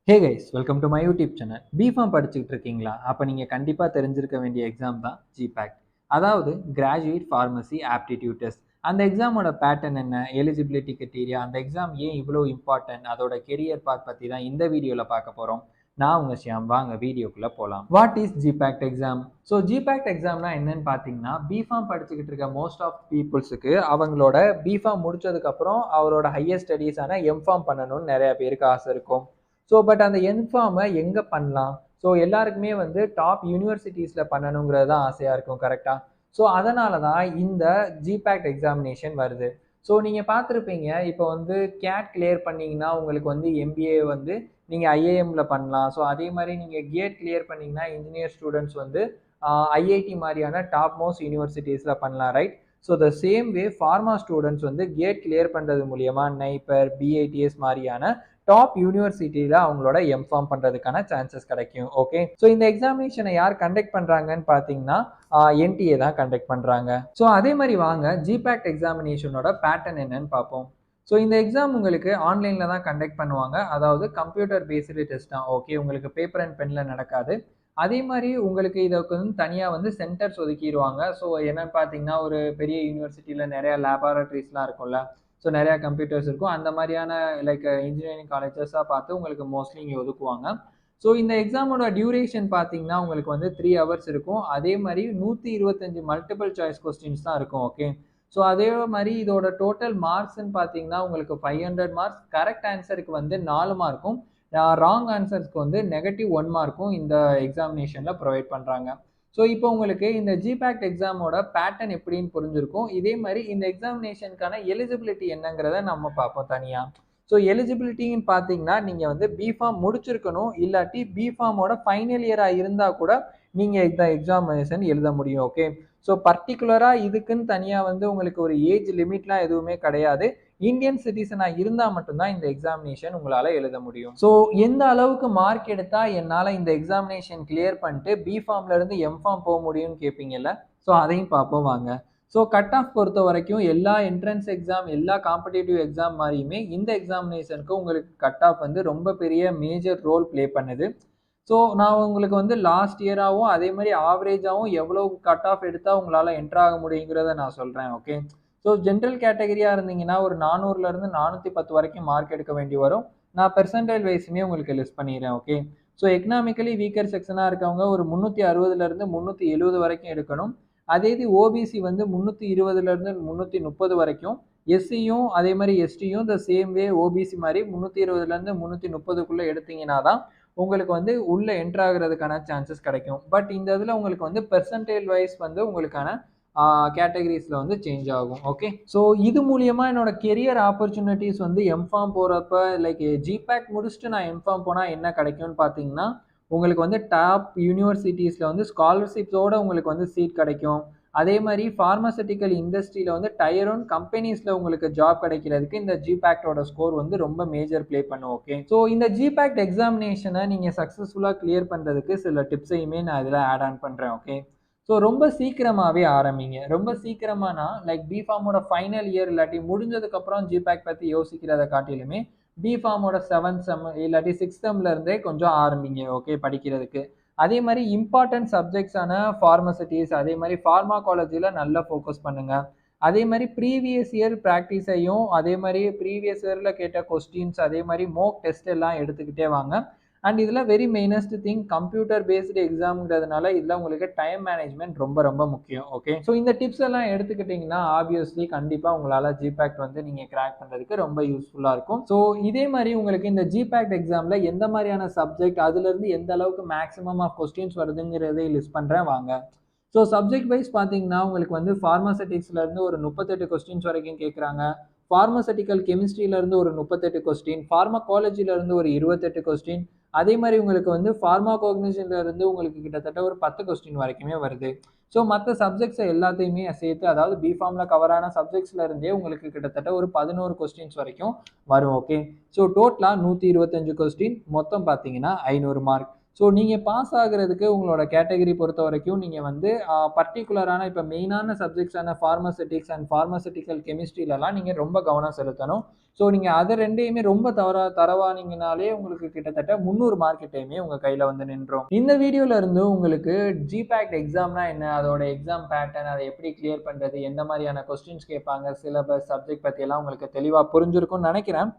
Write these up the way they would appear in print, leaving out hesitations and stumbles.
Hey guys, welcome to my YouTube channel. B.Pharm படிச்சுக்கிட்டு இருக்கீங்களா? அப்ப நீங்க கண்டிப்பா தெரிஞ்சிருக்க வேண்டிய எக்ஸாம் தான் GPAT. அதாவது Graduate Pharmacy Aptitude Test. அந்த எக்ஸாமோட பேட்டர்ன் என்ன? எலிஜிபிலிட்டி கிரைட்டீரியா, அந்த எக்ஸாம் ஏன் இவ்வளோ இம்பார்ட்டன்ட், அதோட கெரியர் பாத் பத்தி தான் இந்த வீடியோல பார்க்க போறோம். நான் உங்க ஷியாம். வாங்க வீடியோக்குள்ள போலாம். What is GPAT exam? So GPAT எக்ஸாம்னா என்னன்னு பார்த்தீங்கன்னா, B.Pharm படிச்சுக்கிட்டு இருக்க மோஸ்ட் ஆஃப் பீப்புள்ஸுக்கு அவங்களோட B.Pharm முடிச்சதுக்கு அப்புறம் அவரோட ஹையர் ஸ்டடீஸான M.Pharm பண்ணணும்னு நிறைய பேருக்கு ஆசை இருக்கும். ஸோ பட் அந்த எம்ஃபார்மை எங்கே பண்ணலாம்? ஸோ எல்லாருக்குமே வந்து டாப் யூனிவர்சிட்டிஸில் பண்ணணுங்கிறது தான் ஆசையாக இருக்கும், கரெக்டாக? ஸோ அதனால தான் இந்த ஜிபேட் எக்ஸாமினேஷன் வருது. ஸோ நீங்கள் பார்த்துருப்பீங்க, இப்போ வந்து கேட் கிளியர் பண்ணிங்கன்னா உங்களுக்கு வந்து எம்பிஏ வந்து நீங்கள் ஐஏஎம்மில் பண்ணலாம். ஸோ அதே மாதிரி நீங்கள் கேட் கிளியர் பண்ணிங்கன்னா இன்ஜினியர் ஸ்டூடெண்ட்ஸ் வந்து ஐஐடி மாதிரியான டாப் மோஸ்ட் யூனிவர்சிட்டிஸில் பண்ணலாம், right? So the same way pharma students வந்து கேட் கிளியர் பண்ணுறது மூலியமா நைப்பர், பிஐடிஎஸ் மாதிரியான டாப் யூனிவர்சிட்டியில் அவங்களோட எம்ஃபார்ம் பண்ணுறதுக்கான சான்சஸ் கிடைக்கும். ஓகே, ஸோ இந்த எக்ஸாமினேஷனை யார் கண்டக்ட் பண்ணுறாங்கன்னு பார்த்தீங்கன்னா என்டிஏ தான் கண்டக்ட் பண்ணுறாங்க. ஸோ அதே மாதிரி வாங்க ஜிபேட் எக்ஸாமினேஷனோட பேட்டர்ன் என்னன்னு பார்ப்போம். ஸோ இந்த எக்ஸாம் உங்களுக்கு ஆன்லைனில் தான் கண்டக்ட் பண்ணுவாங்க, அதாவது கம்ப்யூட்டர் பேஸ்டு டெஸ்ட் தான். ஓகே, உங்களுக்கு பேப்பர் அண்ட் பெனில் நடக்காது. அதே மாதிரி உங்களுக்கு இதுக்கு வந்து தனியாக வந்து சென்டர்ஸ் ஒதுக்கிடுவாங்க. ஸோ என்னன்னு பார்த்தீங்கன்னா, ஒரு பெரிய யூனிவர்சிட்டியில் நிறையா லேபார்டரிஸ்லாம் இருக்கும்ல, ஸோ நிறையா கம்ப்யூட்டர்ஸ் இருக்கும். அந்த மாதிரியான லைக் இன்ஜினியரிங் காலேஜஸாக பார்த்து உங்களுக்கு மோஸ்ட்லி இங்கே ஒதுக்குவாங்க. ஸோ இந்த எக்ஸாமோட டியூரேஷன் பார்த்தீங்கன்னா உங்களுக்கு வந்து 3 ஹவர்ஸ் இருக்கும். அதே மாதிரி 125 மல்டிபிள் சாய்ஸ் கொஸ்டின்ஸ் தான் இருக்கும். ஓகே, ஸோ அதே மாதிரி இதோட டோட்டல் மார்க்ஸ்ன்னு பார்த்தீங்கன்னா உங்களுக்கு 500 மார்க்ஸ். கரெக்ட் ஆன்சருக்கு வந்து 4 மார்க்கும், ராங் ஆன்சர்ஸ்க்கு வந்து -1 மார்க்கும் இந்த எக்ஸாமினேஷனில் ப்ரொவைட் பண்ணுறாங்க. ஸோ இப்போ உங்களுக்கு இந்த ஜிபேட் எக்ஸாமோட பேட்டர்ன் எப்படின்னு புரிஞ்சிருக்கும். இதே மாதிரி இந்த எக்ஸாமினேஷனுக்கான எலிஜிபிலிட்டி என்னங்கிறத நம்ம பார்ப்போம் தனியாக. ஸோ எலிஜிபிலிட்டின்னு பார்த்தீங்கன்னா நீங்கள் வந்து பிஃபார்ம் முடிச்சிருக்கணும், இல்லாட்டி பிஃபார்மோட ஃபைனல் இயராக இருந்தால் கூட நீங்கள் இந்த எக்ஸாமினேஷன் எழுத முடியும். ஓகே, ஸோ பர்டிகுலராக இதுக்குன்னு தனியாக வந்து உங்களுக்கு ஒரு ஏஜ் லிமிட்லாம் எதுவுமே கிடையாது. இந்தியன் சிட்டிசனாக இருந்தால் மட்டும்தான் இந்த எக்ஸாமினேஷன் உங்களால் எழுத முடியும். ஸோ எந்த அளவுக்கு மார்க் எடுத்தால் என்னால் இந்த எக்ஸாமினேஷன் கிளியர் பண்ணிட்டு பிஃபார்ம்லேருந்து எம்ஃபார்ம் போக முடியும்னு கேட்பீங்கல்ல, ஸோ அதையும் பார்ப்போம் வாங்க. ஸோ கட் ஆஃப் பொறுத்த வரைக்கும் எல்லா என்ட்ரன்ஸ் எக்ஸாம், எல்லா காம்படிட்டிவ் எக்ஸாம் மாதிரியுமே இந்த எக்ஸாமினேஷனுக்கு உங்களுக்கு கட் ஆஃப் வந்து ரொம்ப பெரிய மேஜர் ரோல் ப்ளே பண்ணுது. ஸோ நான் உங்களுக்கு வந்து லாஸ்ட் இயராகவும் அதே மாதிரி ஆவரேஜாகவும் எவ்வளோ கட் ஆஃப் எடுத்தால் உங்களால் என்ட்ரு ஆக முடியுங்கிறத நான் சொல்கிறேன். ஓகே, ஸோ ஜென்ரல் கேட்டகரியாக இருந்தீங்கன்னா ஒரு 400லேருந்து 410 வரைக்கும் மார்க் எடுக்க வேண்டி வரும். நான் பெர்சன்டைல் வைஸுமே உங்களுக்கு லிஸ்ட் பண்ணிடுறேன். ஓகே, ஸோ எக்கனாமிக்கலி வீக்கர் செக்ஷனாக இருக்கவங்க ஒரு 360லேருந்து 370 வரைக்கும் எடுக்கணும். அதே இது ஓபிசி வந்து 320லேருந்து 330 வரைக்கும், எஸ்சியும் அதே மாதிரி எஸ்டியும் த சேம் வே ஓபிசி மாதிரி 320லேருந்து 330க்குள்ளே எடுத்தீங்கன்னா தான் உங்களுக்கு வந்து உள்ளே என்ட்ரு ஆகிறதுக்கான சான்சஸ் கிடைக்கும். பட் இந்த இதில் உங்களுக்கு வந்து பெர்சன்டேஜ் வைஸ் வந்து உங்களுக்கான கேட்டகரிஸில் வந்து சேஞ்ச் ஆகும். ஓகே, ஸோ இது மூலியமாக என்னோட கெரியர் ஆப்பர்ச்சுனிட்டிஸ் வந்து எம்ஃபார்ம் போகிறப்ப லைக் ஜிபேட் முடிச்சுட்டு நான் எம்ஃபார்ம் போனால் என்ன கிடைக்கும்னு பார்த்தீங்கன்னா, உங்களுக்கு வந்து டாப் யூனிவர்சிட்டிஸில் வந்து ஸ்காலர்ஷிப்ஸோடு உங்களுக்கு வந்து சீட் கிடைக்கும். அதே மாதிரி ஃபார்மசூட்டிக்கல் இண்டஸ்ட்ரியில் வந்து டயர் 1 கம்பெனிஸில் உங்களுக்கு ஜாப் கிடைக்கிறதுக்கு இந்த ஜிபேட்டோட ஸ்கோர் வந்து ரொம்ப மேஜர் ப்ளே பண்ணும். ஓகே, ஸோ இந்த ஜிபேட் எக்ஸாமினேஷனை நீங்கள் சக்ஸஸ்ஃபுல்லாக கிளியர் பண்ணுறதுக்கு சில டிப்ஸையுமே நான் இதில் ஆட் ஆன் பண்ணுறேன். ஓகே, ஸோ ரொம்ப சீக்கிரமாகவே ஆரம்பிங்க. ரொம்ப சீக்கிரமானா லைக் பிஃபார்மோட ஃபைனல் இயர் இல்லாட்டி முடிஞ்சதுக்கப்புறம் ஜிபேட் பற்றி யோசிக்கிறத காட்டிலுமே பிஃபார்மோட 7th செம் இல்லாட்டி 6th செம்லேருந்தே கொஞ்சம் ஆரம்பிங்க. ஓகே, படிக்கிறதுக்கு. அதே மாதிரி இம்பார்ட்டன்ட் சப்ஜெக்ட்ஸான ஃபார்மசிட்டிஸ், அதே மாதிரி ஃபார்மாகாலஜியில் நல்லா ஃபோக்கஸ் பண்ணுங்கள். அதே மாதிரி ப்ரீவியஸ் இயர் ப்ராக்டிஸையும், அதே மாதிரி ப்ரீவியஸ் இயரில் கேட்ட கொஸ்டின்ஸ், அதே மாதிரி மோக் டெஸ்ட் எல்லாம் எடுத்துக்கிட்டே வாங்க. அண்ட் இதில் வெரி மெயினஸ்ட் திங், கம்ப்யூட்டர் பேஸ்டு எக்ஸாம்ங்கிறதுனால இதில் உங்களுக்கு டைம் மேனேஜ்மெண்ட் ரொம்ப ரொம்ப முக்கியம். ஓகே, ஸோ இந்த டிப்ஸ் எல்லாம் எடுத்துக்கிட்டிங்கன்னா ஆப்வியஸ்லி கண்டிப்பாக உங்களால் ஜிபேட் வந்து நீங்கள் கிராக் பண்ணுறதுக்கு ரொம்ப யூஸ்ஃபுல்லாக இருக்கும். ஸோ இதே மாதிரி உங்களுக்கு இந்த ஜிபேட் எக்ஸாமில் எந்த மாதிரியான சப்ஜெக்ட், அதுலேருந்து எந்த அளவுக்கு மேக்ஸிமம் ஆஃப் கொஸ்டின்ஸ் வருதுங்கிறதை லிஸ்ட் பண்ணுறேன் வாங்க. ஸோ சப்ஜெக்ட் வைஸ் பார்த்தீங்கன்னா உங்களுக்கு வந்து ஃபார்மசூட்டிக்ஸ்லேருந்து ஒரு 38 கொஸ்டின்ஸ் வரைக்கும் கேட்குறாங்க. ஃபார்மசூட்டிக்கல் கெமிஸ்ட்ரியிலேருந்து ஒரு 38 கொஸ்டின், ஃபார்மகாலஜிலேருந்து ஒரு 28 கொஸ்டின், அதே மாதிரி உங்களுக்கு வந்து ஃபார்மாகோக்னிஷன்லேருந்து உங்களுக்கு கிட்டத்தட்ட ஒரு 10 கொஸ்டின் வரைக்குமே வருது. ஸோ மற்ற சப்ஜெக்ட்ஸை எல்லாத்தையுமே சேர்த்து, அதாவது பிஃபார்மில் கவரான சப்ஜெக்ட்ஸ்லேருந்தே உங்களுக்கு கிட்டத்தட்ட ஒரு 11 கொஸ்டின்ஸ் வரைக்கும் வரும். ஓகே, ஸோ டோட்டலாக 125 கொஸ்டின், மொத்தம் பார்த்தீங்கன்னா 500 மார்க். ஸோ நீங்கள் பாஸ் ஆகுறதுக்கு உங்களோட கேட்டகரி பொறுத்த வரைக்கும் நீங்கள் வந்து பர்டிகுலரான இப்போ மெயினான சப்ஜெக்ட்ஸான ஃபார்மசெட்டிக்ஸ் அண்ட் ஃபார்மசெட்டிக்கல் கெமிஸ்ட்ரியிலலாம் நீங்கள் ரொம்ப கவனம் செலுத்தணும். ஸோ நீங்கள் அதை ரெண்டையுமே ரொம்ப தரவானீங்கனாலே உங்களுக்கு கிட்டத்தட்ட 300 மார்க்கிட்டையுமே உங்கள் கையில் வந்து நின்றோம். இந்த வீடியோல இருந்து உங்களுக்கு GPAT எக்ஸாம்னா என்ன, அதோட எக்ஸாம் பேட்டர்ன், அதை எப்படி கிளியர் பண்ணுறது, எந்த மாதிரியான கொஸ்டின்ஸ் கேட்பாங்க, சிலபஸ், சப்ஜெக்ட் பற்றியெல்லாம் உங்களுக்கு தெளிவாக புரிஞ்சிருக்கும்னு நினைக்கிறேன்.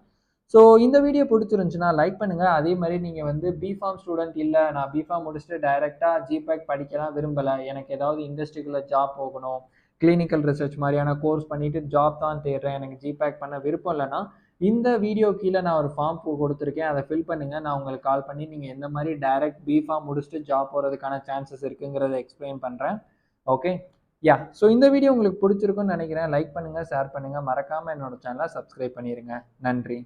ஸோ இந்த வீடியோ பிடிச்சிருந்துச்சுன்னா லைக் பண்ணுங்கள். அதே மாதிரி நீங்கள் வந்து பிஃபார்ம் ஸ்டூடெண்ட் இல்லை, நான் பிஃபார்ம் முடிச்சுட்டு டைரெக்டாக GPAT படிக்கலாம் விரும்பலை, எனக்கு ஏதாவது இண்டஸ்ட்ரிக்குள்ளே ஜாப் போகணும், கிளினிக்கல் ரிசர்ச் மாதிரியான கோர்ஸ் பண்ணிவிட்டு ஜாப் தான் தேடுறேன், எனக்கு GPAT பண்ண விருப்பம் இல்லைன்னா இந்த வீடியோ கீழே நான் ஒரு ஃபார்ம் கொடுத்துருக்கேன், அதை ஃபில் பண்ணுங்கள். நான் உங்களுக்கு கால் பண்ணி நீங்கள் எந்த மாதிரி டைரக்ட் பிஃபார்ம் முடிச்சுட்டு ஜாப் போகிறதுக்கான சான்சஸ் இருக்குங்கிறத எக்ஸ்பிளைன் பண்ணுறேன். ஓகே, ஸோ இந்த வீடியோ உங்களுக்கு பிடிச்சிருக்குன்னு நினைக்கிறேன். லைக் பண்ணுங்கள், ஷேர் பண்ணுங்கள், மறக்காமல் என்னோட சேனலை சப்ஸ்கிரைப் பண்ணிடுங்க. நன்றி.